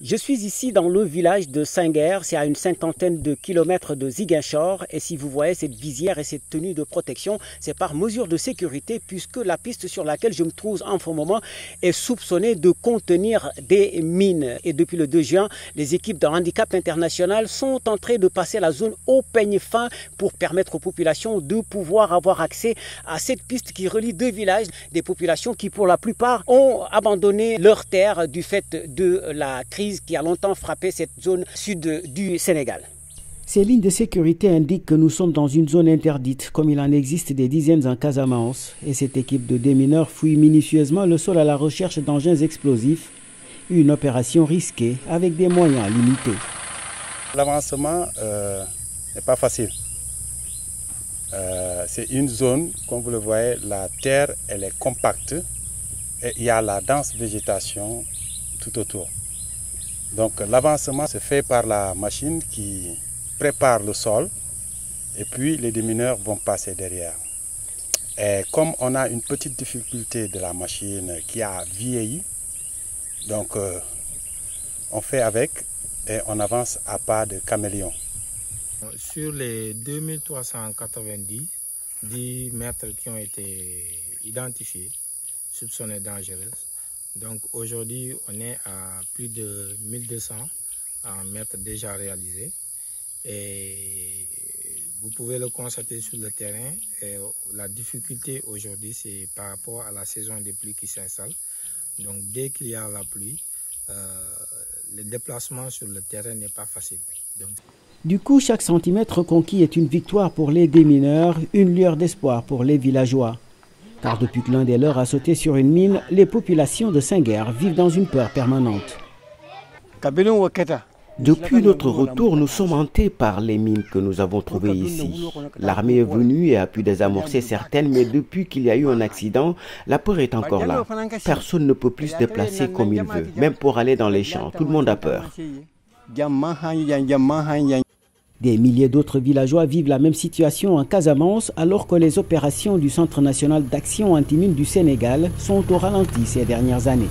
Je suis ici dans le village de Senghor, c'est à une cinquantaine de kilomètres de Ziguinchor et si vous voyez cette visière et cette tenue de protection, c'est par mesure de sécurité puisque la piste sur laquelle je me trouve en ce moment est soupçonnée de contenir des mines. Et depuis le 2 juin, les équipes de handicap international sont en train de passer la zone au peigne fin pour permettre aux populations de pouvoir avoir accès à cette piste qui relie deux villages, des populations qui pour la plupart ont abandonné leurs terres du fait de la crise qui a longtemps frappé cette zone sud du Sénégal. Ces lignes de sécurité indiquent que nous sommes dans une zone interdite, comme il en existe des dizaines en Casamance. Et cette équipe de démineurs fouille minutieusement le sol à la recherche d'engins explosifs. Une opération risquée avec des moyens limités. L'avancement n'est pas facile. C'est une zone, comme vous le voyez, la terre elle est compacte et il y a la dense végétation tout autour. Donc l'avancement se fait par la machine qui prépare le sol et puis les démineurs vont passer derrière. Et comme on a une petite difficulté de la machine qui a vieilli, donc on fait avec et on avance à pas de caméléon. Sur les 2390, 10 mètres qui ont été identifiés, soupçonnés dangereux. Donc aujourd'hui, on est à plus de 1200 mètres déjà réalisés. Et vous pouvez le constater sur le terrain. Et la difficulté aujourd'hui, c'est par rapport à la saison des pluies qui s'installe. Donc dès qu'il y a la pluie, le déplacement sur le terrain n'est pas facile. Donc, du coup, chaque centimètre conquis est une victoire pour les démineurs, une lueur d'espoir pour les villageois. Car depuis que l'un des leurs a sauté sur une mine, les populations de Senghor vivent dans une peur permanente. Depuis notre retour, nous sommes hantés par les mines que nous avons trouvées ici. L'armée est venue et a pu désamorcer certaines, mais depuis qu'il y a eu un accident, la peur est encore là. Personne ne peut plus se déplacer comme il veut, même pour aller dans les champs. Tout le monde a peur. Des milliers d'autres villageois vivent la même situation en Casamance alors que les opérations du Centre national d'action anti-mines du Sénégal sont au ralenti ces dernières années.